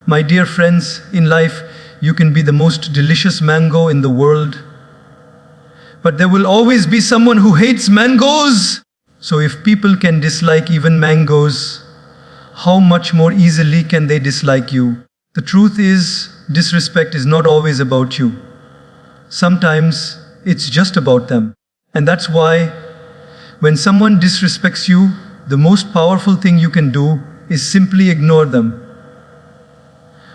My dear friends, in life, you can be the most delicious mango in the world, but there will always be someone who hates mangoes. So if people can dislike even mangoes, how much more easily can they dislike you? The truth is, disrespect is not always about you. Sometimes it's just about them. And that's why, when someone disrespects you, the most powerful thing you can do is simply ignore them.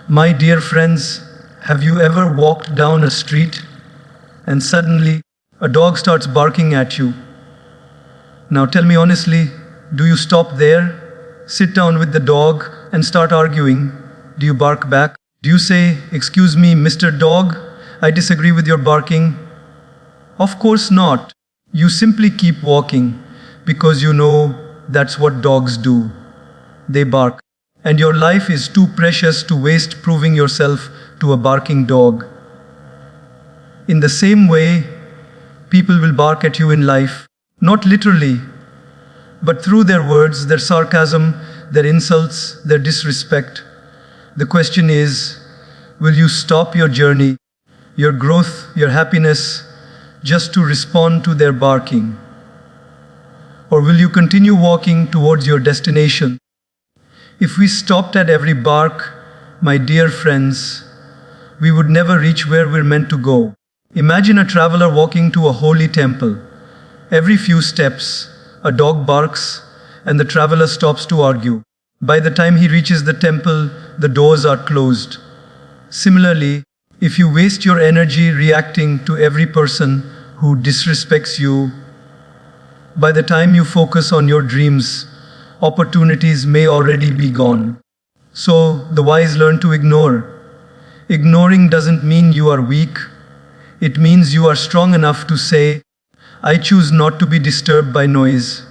My dear friends, have you ever walked down a street and suddenly a dog starts barking at you? Now tell me honestly, do you stop there, sit down with the dog and start arguing? Do you bark back? Do you say, "Excuse me, Mr. Dog, I disagree with your barking"? Of course not. You simply keep walking because you know that's what dogs do. They bark. And your life is too precious to waste proving yourself to a barking dog. In the same way, people will bark at you in life, not literally, but through their words, their sarcasm, their insults, their disrespect. The question is, will you stop your journey, your growth, your happiness, just to respond to their barking? Or will you continue walking towards your destination? If we stopped at every bark, my dear friends, we would never reach where we're meant to go. Imagine a traveler walking to a holy temple. Every few steps, a dog barks, and the traveler stops to argue. By the time he reaches the temple, the doors are closed. Similarly, if you waste your energy reacting to every person who disrespects you, by the time you focus on your dreams, opportunities may already be gone. So, the wise learn to ignore. Ignoring doesn't mean you are weak. It means you are strong enough to say, "I choose not to be disturbed by noise."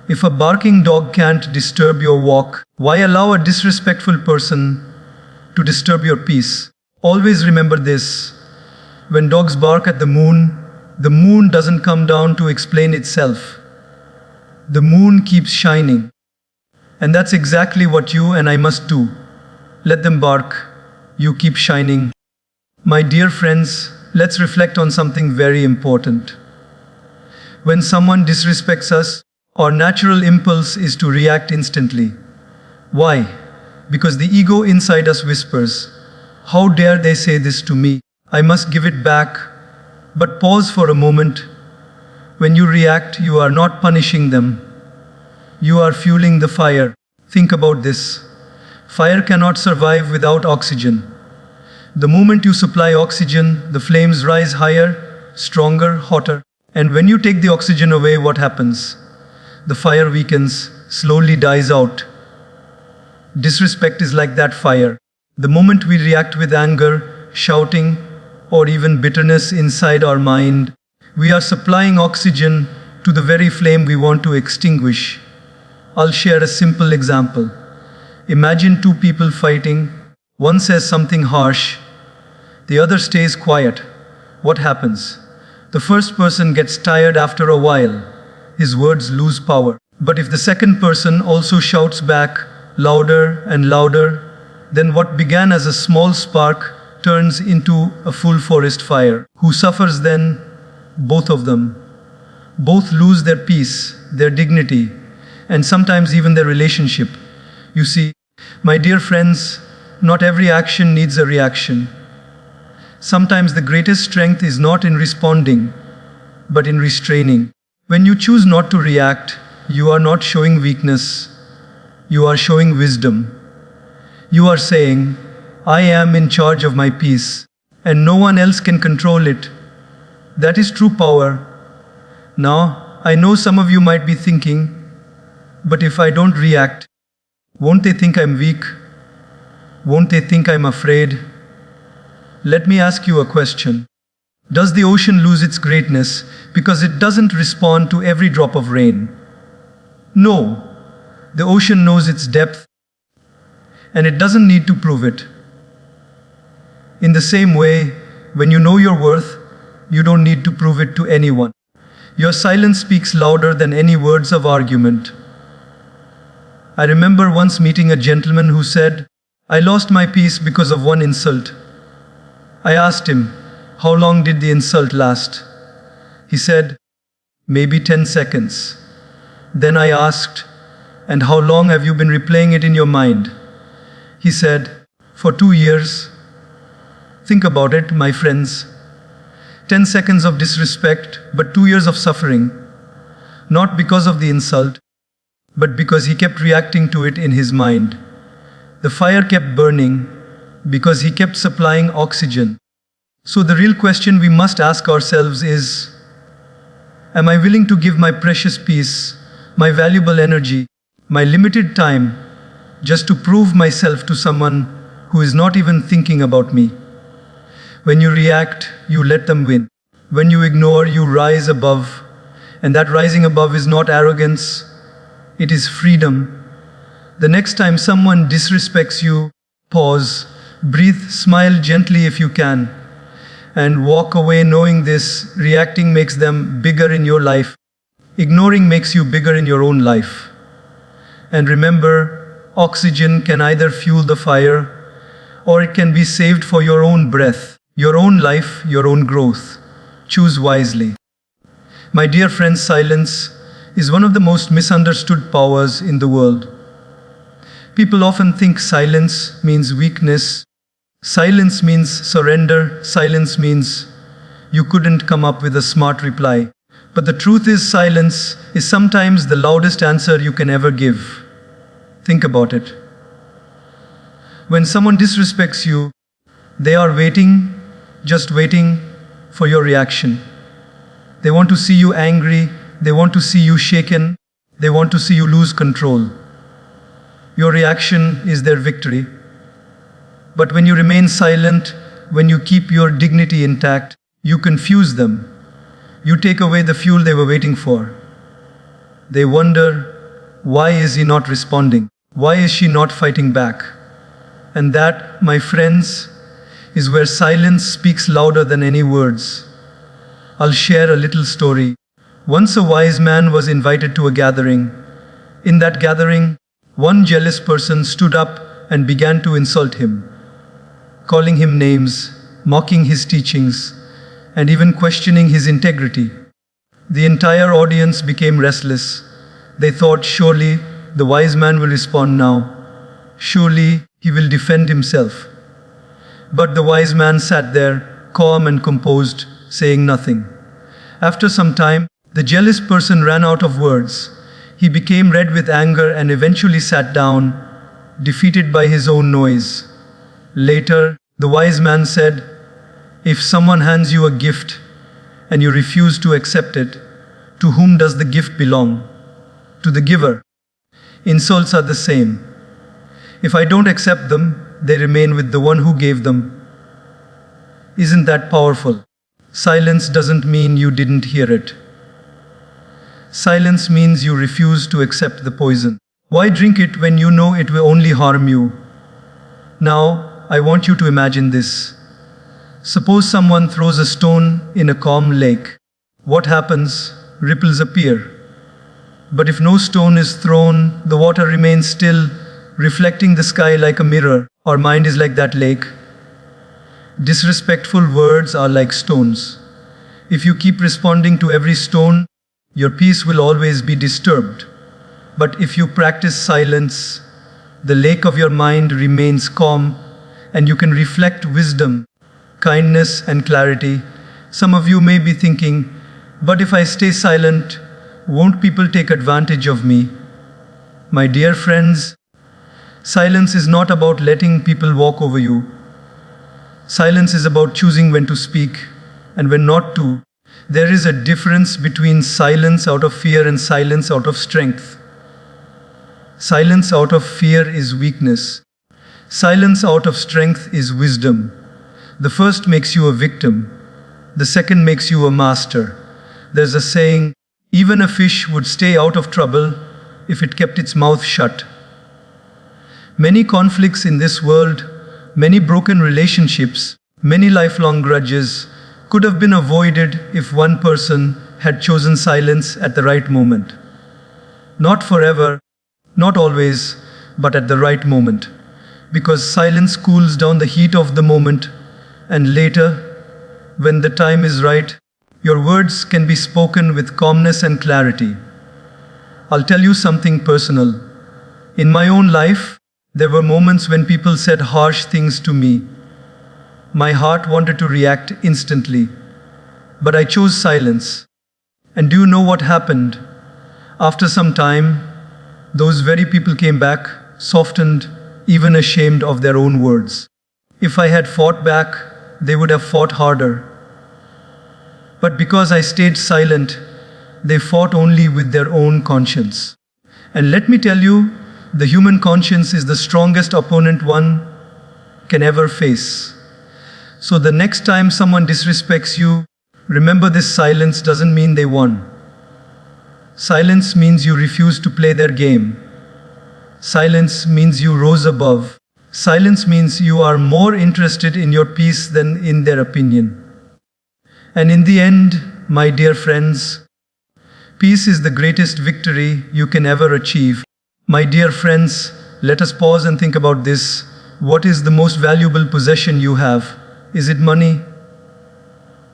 If a barking dog can't disturb your walk, why allow a disrespectful person to disturb your peace? Always remember this. When dogs bark at the moon doesn't come down to explain itself. The moon keeps shining. And that's exactly what you and I must do. Let them bark. You keep shining. My dear friends, let's reflect on something very important. When someone disrespects us, our natural impulse is to react instantly. Why? Because the ego inside us whispers, "How dare they say this to me? I must give it back." But pause for a moment. When you react, you are not punishing them. You are fueling the fire. Think about this. Fire cannot survive without oxygen. The moment you supply oxygen, the flames rise higher, stronger, hotter. And when you take the oxygen away, what happens? The fire weakens, slowly dies out. Disrespect is like that fire. The moment we react with anger, shouting, or even bitterness inside our mind, we are supplying oxygen to the very flame we want to extinguish. I'll share a simple example. Imagine two people fighting. One says something harsh. The other stays quiet. What happens? The first person gets tired after a while. His words lose power. But if the second person also shouts back, louder and louder, then what began as a small spark turns into a full forest fire. Who suffers then? Both of them. Both lose their peace, their dignity, and sometimes even their relationship. You see, my dear friends, not every action needs a reaction. Sometimes the greatest strength is not in responding, but in restraining. When you choose not to react, you are not showing weakness. You are showing wisdom. You are saying, "I am in charge of my peace, and no one else can control it." That is true power. Now, I know some of you might be thinking, but if I don't react, won't they think I'm weak? Won't they think I'm afraid? Let me ask you a question. Does the ocean lose its greatness because it doesn't respond to every drop of rain? No. The ocean knows its depth, and it doesn't need to prove it. In the same way, when you know your worth, you don't need to prove it to anyone. Your silence speaks louder than any words of argument. I remember once meeting a gentleman who said, I lost my peace because of one insult. I asked him, how long did the insult last? He said, maybe 10 seconds. Then I asked, and how long have you been replaying it in your mind? He said, for 2 years. Think about it, my friends. 10 seconds of disrespect, but 2 years of suffering. Not because of the insult, but because he kept reacting to it in his mind. The fire kept burning because he kept supplying oxygen. So the real question we must ask ourselves is, am I willing to give my precious peace, my valuable energy, my limited time, just to prove myself to someone who is not even thinking about me? When you react, you let them win. When you ignore, you rise above. And that rising above is not arrogance, it is freedom. The next time someone disrespects you, pause, breathe, smile gently if you can, and walk away knowing this. Reacting makes them bigger in your life. Ignoring makes you bigger in your own life. And remember, oxygen can either fuel the fire or it can be saved for your own breath, your own life, your own growth. Choose wisely. My dear friends, silence is one of the most misunderstood powers in the world. People often think silence means weakness. Silence means surrender. Silence means you couldn't come up with a smart reply. But the truth is, silence is sometimes the loudest answer you can ever give. Think about it. When someone disrespects you, they are waiting, just waiting for your reaction. They want to see you angry, they want to see you shaken, they want to see you lose control. Your reaction is their victory. But when you remain silent, when you keep your dignity intact, you confuse them. You take away the fuel they were waiting for. They wonder, why is he not responding? Why is she not fighting back? And that, my friends, is where silence speaks louder than any words. I'll share a little story. Once a wise man was invited to a gathering. In that gathering, one jealous person stood up and began to insult him, calling him names, mocking his teachings, and even questioning his integrity. The entire audience became restless. They thought, surely the wise man will respond now. Surely he will defend himself. But the wise man sat there, calm and composed, saying nothing. After some time, the jealous person ran out of words. He became red with anger and eventually sat down, defeated by his own noise. Later, the wise man said, if someone hands you a gift and you refuse to accept it, to whom does the gift belong? To the giver. Insults are the same. If I don't accept them, they remain with the one who gave them. Isn't that powerful? Silence doesn't mean you didn't hear it. Silence means you refuse to accept the poison. Why drink it when you know it will only harm you? Now, I want you to imagine this. Suppose someone throws a stone in a calm lake. What happens? Ripples appear. But if no stone is thrown, the water remains still, reflecting the sky like a mirror. Our mind is like that lake. Disrespectful words are like stones. If you keep responding to every stone, your peace will always be disturbed. But if you practice silence, the lake of your mind remains calm, and you can reflect wisdom, kindness, and clarity. Some of you may be thinking, but if I stay silent, won't people take advantage of me? My dear friends, silence is not about letting people walk over you. Silence is about choosing when to speak and when not to. There is a difference between silence out of fear and silence out of strength. Silence out of fear is weakness. Silence out of strength is wisdom. The first makes you a victim. The second makes you a master. There's a saying, even a fish would stay out of trouble if it kept its mouth shut. Many conflicts in this world, many broken relationships, many lifelong grudges could have been avoided if one person had chosen silence at the right moment. Not forever, not always, but at the right moment. because silence cools down the heat of the moment, and later, when the time is right, your words can be spoken with calmness and clarity. I'll tell you something personal. In my own life, there were moments when people said harsh things to me. My heart wanted to react instantly, but I chose silence. And do you know what happened? After some time, those very people came back, softened, even ashamed of their own words. If I had fought back, they would have fought harder. But because I stayed silent, they fought only with their own conscience. And let me tell you, the human conscience is the strongest opponent one can ever face. So the next time someone disrespects you, remember this: silence doesn't mean they won. Silence means you refuse to play their game. Silence means you rose above. Silence means you are more interested in your peace than in their opinion. And in the end, my dear friends, peace is the greatest victory you can ever achieve. My dear friends, let us pause and think about this. What is the most valuable possession you have? Is it money?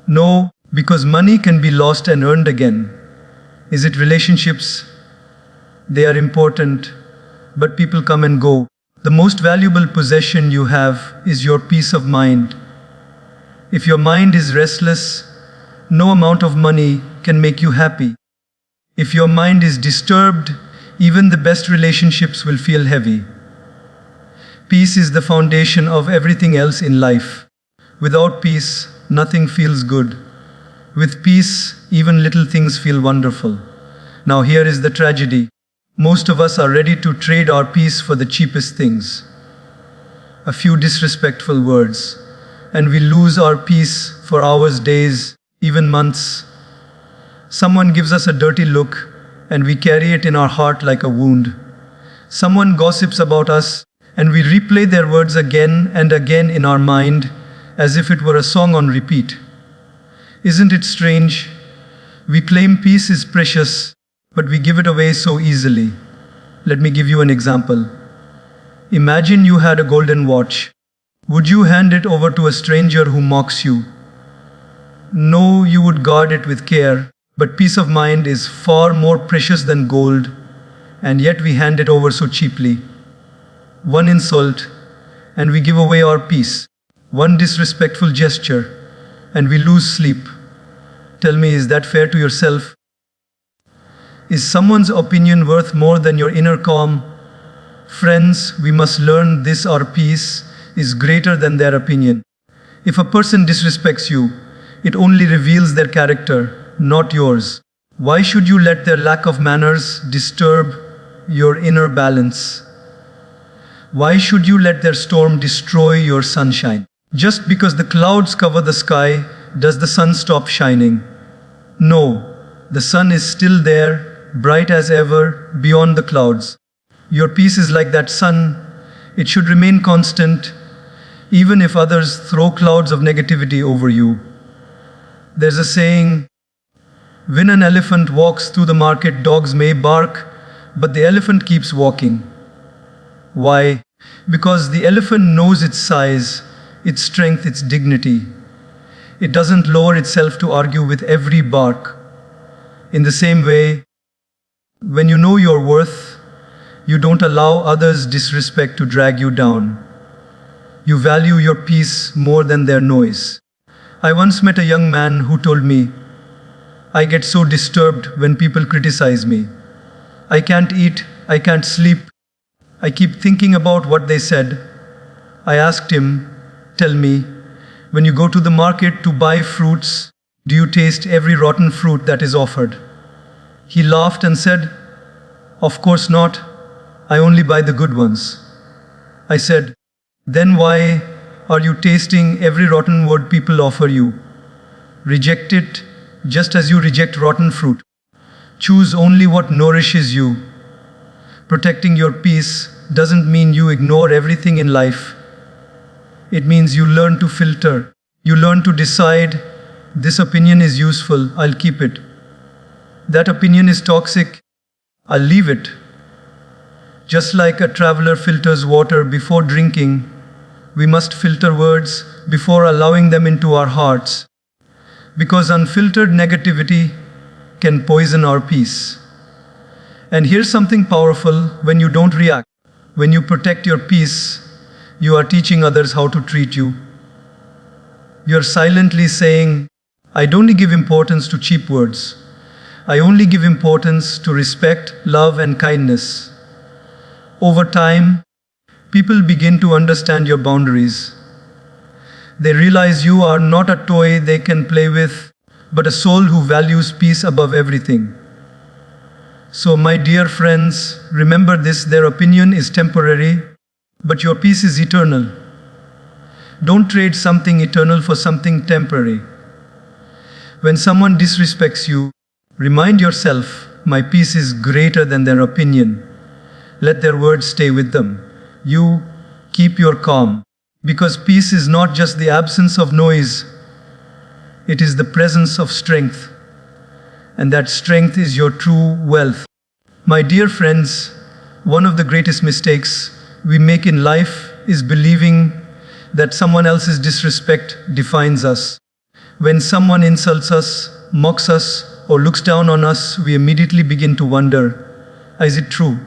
No, because money can be lost and earned again. Is it relationships? They are important, but people come and go. The most valuable possession you have is your peace of mind. If your mind is restless, no amount of money can make you happy. If your mind is disturbed, even the best relationships will feel heavy. Peace is the foundation of everything else in life. Without peace, nothing feels good. With peace, even little things feel wonderful. Now here is the tragedy. Most of us are ready to trade our peace for the cheapest things. A few disrespectful words, and we lose our peace for hours, days, even months. Someone gives us a dirty look, and we carry it in our heart like a wound. Someone gossips about us, and we replay their words again and again in our mind, as if it were a song on repeat. Isn't it strange? We claim peace is precious, but we give it away so easily. Let me give you an example. Imagine you had a golden watch. Would you hand it over to a stranger who mocks you? No, you would guard it with care, but peace of mind is far more precious than gold, and yet we hand it over so cheaply. One insult, and we give away our peace. One disrespectful gesture, and we lose sleep. Tell me, is that fair to yourself? Is someone's opinion worth more than your inner calm? Friends, we must learn this: our peace is greater than their opinion. If a person disrespects you, it only reveals their character, not yours. Why should you let their lack of manners disturb your inner balance? Why should you let their storm destroy your sunshine? Just because the clouds cover the sky, does the sun stop shining? No, the sun is still there, bright as ever, beyond the clouds. Your peace is like that sun. It should remain constant, even if others throw clouds of negativity over you. There's a saying, when an elephant walks through the market, dogs may bark, but the elephant keeps walking. Why? Because the elephant knows its size, its strength, its dignity. It doesn't lower itself to argue with every bark. In the same way, when you know your worth, you don't allow others' disrespect to drag you down. You value your peace more than their noise. I once met a young man who told me, I get so disturbed when people criticize me. I can't eat, I can't sleep. I keep thinking about what they said. I asked him, tell me, when you go to the market to buy fruits, do you taste every rotten fruit that is offered? He laughed and said, of course not. I only buy the good ones. I said, then why are you tasting every rotten word people offer you? Reject it just as you reject rotten fruit. Choose only what nourishes you. Protecting your peace doesn't mean you ignore everything in life. It means you learn to filter. You learn to decide, this opinion is useful, I'll keep it. That opinion is toxic, I'll leave it. Just like a traveler filters water before drinking, we must filter words before allowing them into our hearts, because unfiltered negativity can poison our peace. And here's something powerful: when you don't react, when you protect your peace, you are teaching others how to treat you. You're silently saying, I don't give importance to cheap words. I only give importance to respect, love, and kindness. Over time, people begin to understand your boundaries. They realize you are not a toy they can play with, but a soul who values peace above everything. So, my dear friends, remember this: their opinion is temporary, but your peace is eternal. Don't trade something eternal for something temporary. When someone disrespects you, remind yourself, my peace is greater than their opinion. Let their words stay with them. You keep your calm, because peace is not just the absence of noise, it is the presence of strength. And that strength is your true wealth. My dear friends, one of the greatest mistakes we make in life is believing that someone else's disrespect defines us. When someone insults us, mocks us, or looks down on us, we immediately begin to wonder, is it true?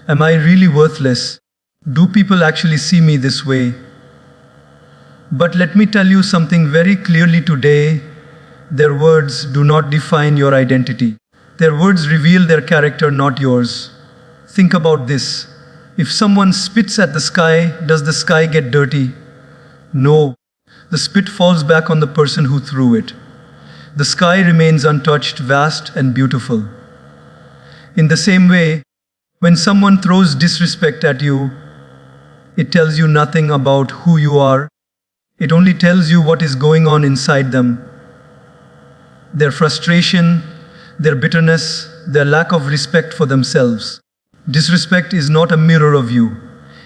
Am I really worthless? Do people actually see me this way? But let me tell you something very clearly today: their words do not define your identity. Their words reveal their character, not yours. Think about this. If someone spits at the sky, does the sky get dirty? No. The spit falls back on the person who threw it. The sky remains untouched, vast, and beautiful. In the same way, when someone throws disrespect at you, it tells you nothing about who you are. It only tells you what is going on inside them. Their frustration, their bitterness, their lack of respect for themselves. Disrespect is not a mirror of you.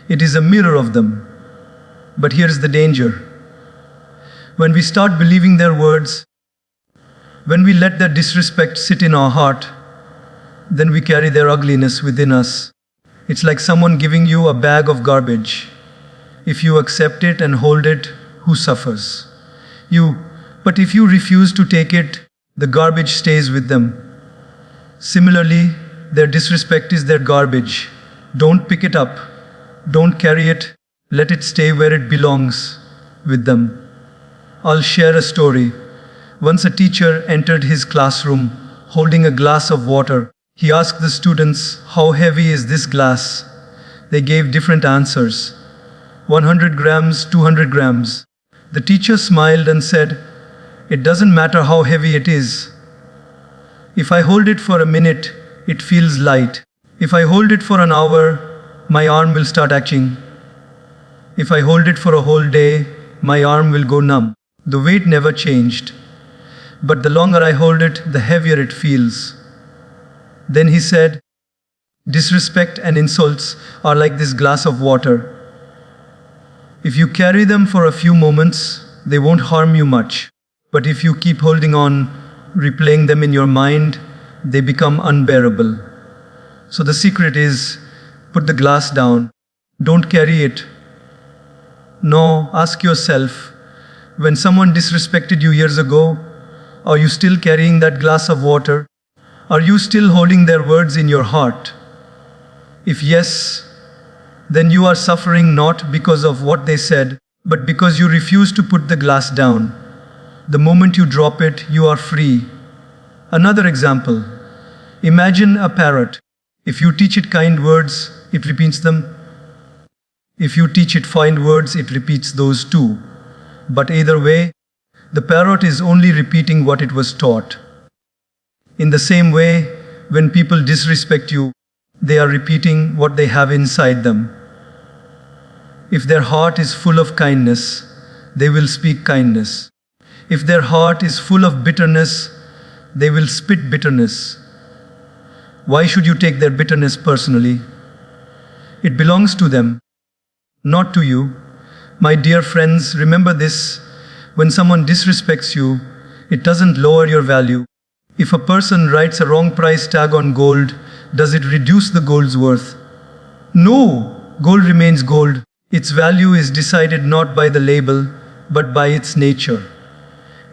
It is a mirror of them. But here's the danger. When we start believing their words, when we let their disrespect sit in our heart, then we carry their ugliness within us. It's like someone giving you a bag of garbage. If you accept it and hold it, who suffers? You. But if you refuse to take it, the garbage stays with them. Similarly, their disrespect is their garbage. Don't pick it up. Don't carry it. Let it stay where it belongs, with them. I'll share a story. Once a teacher entered his classroom holding a glass of water. He asked the students, how heavy is this glass? They gave different answers. 100 grams, 200 grams. The teacher smiled and said, it doesn't matter how heavy it is. If I hold it for a minute, it feels light. If I hold it for an hour, my arm will start itching. If I hold it for a whole day, my arm will go numb. The weight never changed. But the longer I hold it, the heavier it feels. Then he said, disrespect and insults are like this glass of water. If you carry them for a few moments, they won't harm you much. But if you keep holding on, replaying them in your mind, they become unbearable. So the secret is, put the glass down. Don't carry it. No, ask yourself, when someone disrespected you years ago, are you still carrying that glass of water? Are you still holding their words in your heart? If yes, then you are suffering not because of what they said, but because you refuse to put the glass down. The moment you drop it, you are free. Another example. Imagine a parrot. If you teach it kind words, it repeats them. If you teach it fine words, it repeats those too. But either way, the parrot is only repeating what it was taught. In the same way, when people disrespect you, they are repeating what they have inside them. If their heart is full of kindness, they will speak kindness. If their heart is full of bitterness, they will spit bitterness. Why should you take their bitterness personally? It belongs to them, not to you. My dear friends, remember this: when someone disrespects you, it doesn't lower your value. If a person writes a wrong price tag on gold, does it reduce the gold's worth? No, gold remains gold. Its value is decided not by the label, but by its nature.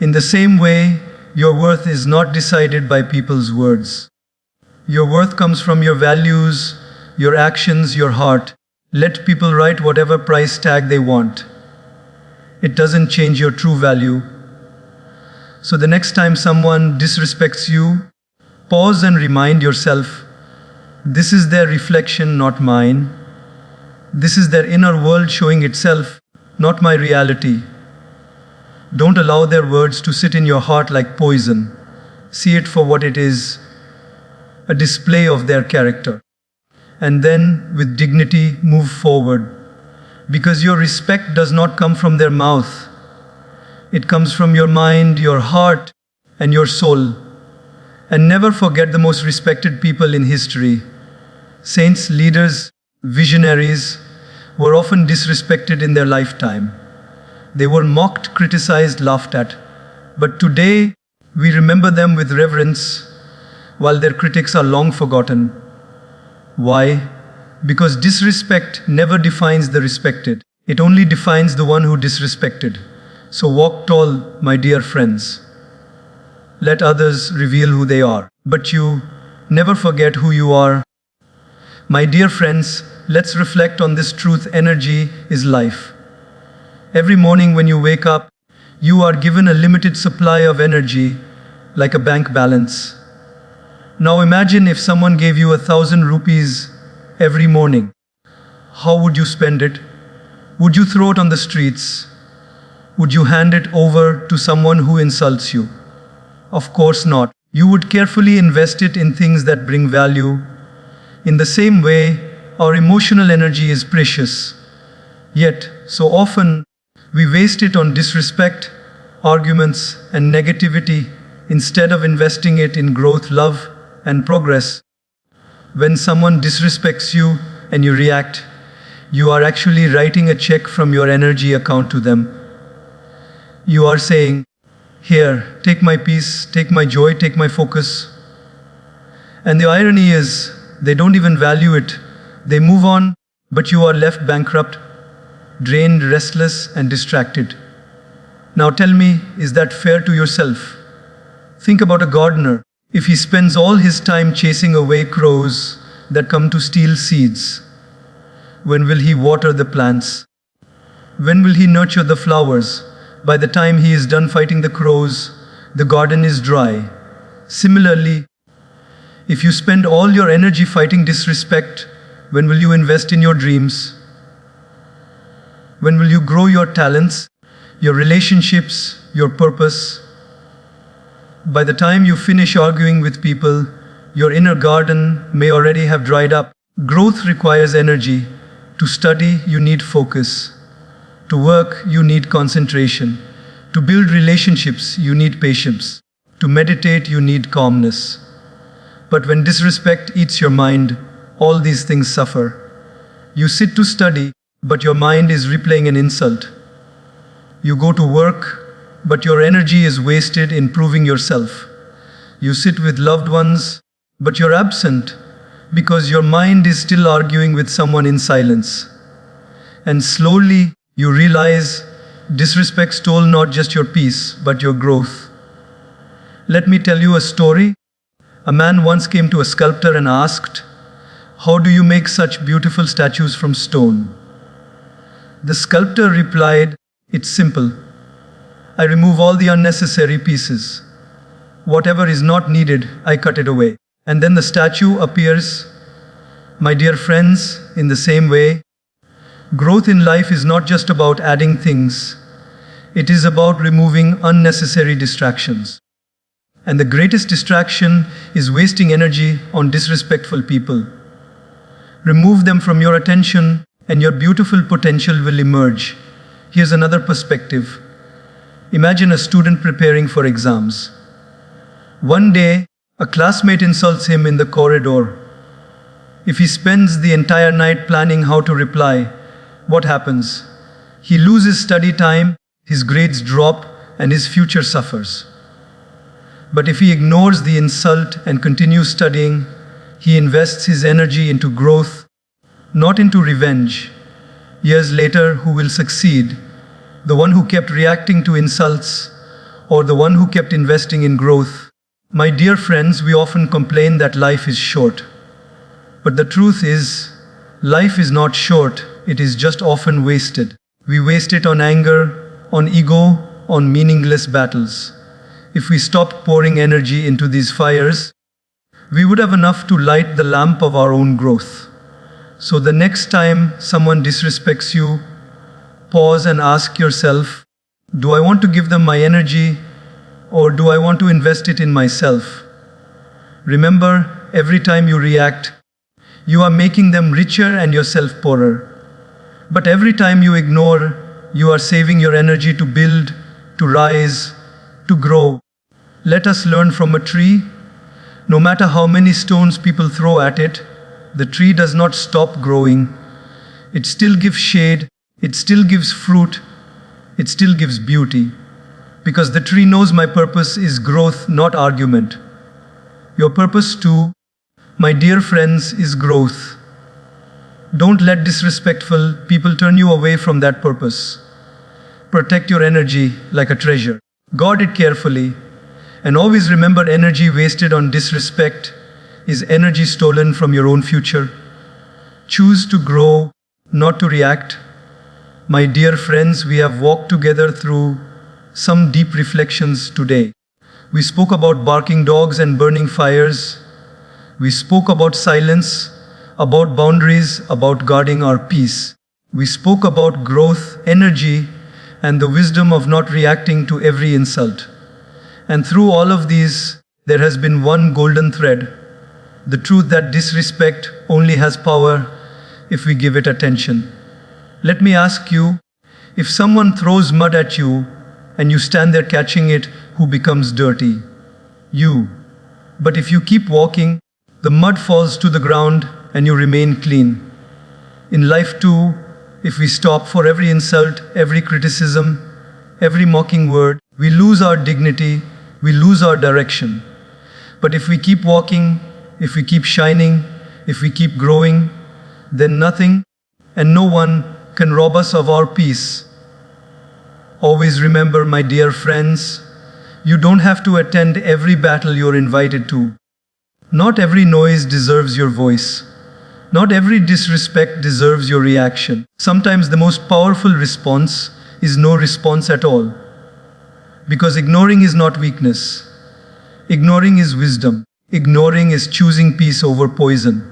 In the same way, your worth is not decided by people's words. Your worth comes from your values, your actions, your heart. Let people write whatever price tag they want. It doesn't change your true value. So the next time someone disrespects you, pause and remind yourself, this is their reflection, not mine. This is their inner world showing itself, not my reality. Don't allow their words to sit in your heart like poison. See it for what it is, a display of their character. And then, with dignity, move forward. Because your respect does not come from their mouth. It comes from your mind, your heart, and your soul. And never forget the most respected people in history. Saints, leaders, visionaries were often disrespected in their lifetime. They were mocked, criticized, laughed at. But today, we remember them with reverence, while their critics are long forgotten. Why? Because disrespect never defines the respected. It only defines the one who disrespected. So walk tall, my dear friends. Let others reveal who they are. But you never forget who you are. My dear friends, let's reflect on this truth. Energy is life. Every morning when you wake up, you are given a limited supply of energy, like a bank balance. Now imagine if someone gave you 1,000 rupees every morning. How would you spend it? Would you throw it on the streets? Would you hand it over to someone who insults you? Of course not. You would carefully invest it in things that bring value. In the same way, our emotional energy is precious. Yet, so often, we waste it on disrespect, arguments, and negativity instead of investing it in growth, love, and progress. When someone disrespects you and you react, you are actually writing a check from your energy account to them. You are saying, here, take my peace, take my joy, take my focus. And the irony is, they don't even value it. They move on, but you are left bankrupt, drained, restless, and distracted. Now tell me, is that fair to yourself? Think about a gardener. If he spends all his time chasing away crows that come to steal seeds, when will he water the plants? When will he nurture the flowers? By the time he is done fighting the crows, the garden is dry. Similarly, if you spend all your energy fighting disrespect, when will you invest in your dreams? When will you grow your talents, your relationships, your purpose? By the time you finish arguing with people, your inner garden may already have dried up. Growth requires energy. To study, you need focus. To work, you need concentration. To build relationships, you need patience. To meditate, you need calmness. But when disrespect eats your mind, all these things suffer. You sit to study, but your mind is replaying an insult. You go to work, but your energy is wasted in proving yourself. You sit with loved ones, but you're absent because your mind is still arguing with someone in silence. And slowly, you realize disrespect stole not just your peace, but your growth. Let me tell you a story. A man once came to a sculptor and asked, "How do you make such beautiful statues from stone?" The sculptor replied, "It's simple. I remove all the unnecessary pieces. Whatever is not needed, I cut it away. And then the statue appears." My dear friends, in the same way, growth in life is not just about adding things. It is about removing unnecessary distractions. And the greatest distraction is wasting energy on disrespectful people. Remove them from your attention, and your beautiful potential will emerge. Here's another perspective. Imagine a student preparing for exams. One day, a classmate insults him in the corridor. If he spends the entire night planning how to reply, what happens? He loses study time, his grades drop, and his future suffers. But if he ignores the insult and continues studying, he invests his energy into growth, not into revenge. Years later, who will succeed? The one who kept reacting to insults, or the one who kept investing in growth? My dear friends, we often complain that life is short. But the truth is, life is not short, it is just often wasted. We waste it on anger, on ego, on meaningless battles. If we stopped pouring energy into these fires, we would have enough to light the lamp of our own growth. So the next time someone disrespects you, pause and ask yourself, do I want to give them my energy, or do I want to invest it in myself? Remember, every time you react, you are making them richer and yourself poorer. But every time you ignore, you are saving your energy to build, to rise, to grow. Let us learn from a tree. No matter how many stones people throw at it, the tree does not stop growing. It still gives shade, it still gives fruit, it still gives beauty. Because the tree knows my purpose is growth, not argument. Your purpose too, my dear friends, is growth. Don't let disrespectful people turn you away from that purpose. Protect your energy like a treasure. Guard it carefully. And always remember, energy wasted on disrespect is energy stolen from your own future. Choose to grow, not to react. My dear friends, we have walked together through some deep reflections today. We spoke about barking dogs and burning fires. We spoke about silence, about boundaries, about guarding our peace. We spoke about growth, energy, and the wisdom of not reacting to every insult. And through all of these, there has been one golden thread: the truth that disrespect only has power if we give it attention. Let me ask you, if someone throws mud at you and you stand there catching it, who becomes dirty? You. But if you keep walking, the mud falls to the ground and you remain clean. In life too, if we stop for every insult, every criticism, every mocking word, we lose our dignity, we lose our direction. But if we keep walking, if we keep shining, if we keep growing, then nothing and no one can rob us of our peace. Always remember, my dear friends, you don't have to attend every battle you're invited to. Not every noise deserves your voice. Not every disrespect deserves your reaction. Sometimes the most powerful response is no response at all. Because ignoring is not weakness. Ignoring is wisdom. Ignoring is choosing peace over poison.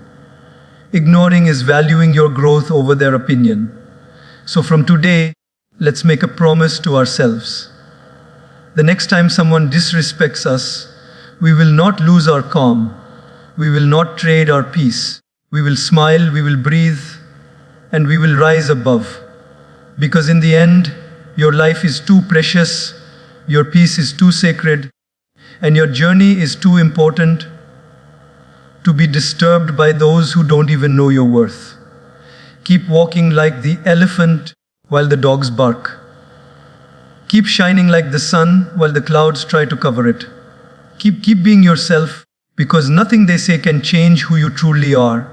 Ignoring is valuing your growth over their opinion. So from today, let's make a promise to ourselves. The next time someone disrespects us, we will not lose our calm. We will not trade our peace. We will smile, we will breathe, and we will rise above. Because in the end, your life is too precious, your peace is too sacred, and your journey is too important to be disturbed by those who don't even know your worth. Keep walking like the elephant while the dogs bark. Keep shining like the sun while the clouds try to cover it. Keep being yourself, because nothing they say can change who you truly are.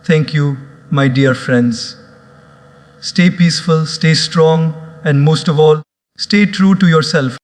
Thank you, my dear friends. Stay peaceful, stay strong, and most of all, stay true to yourself.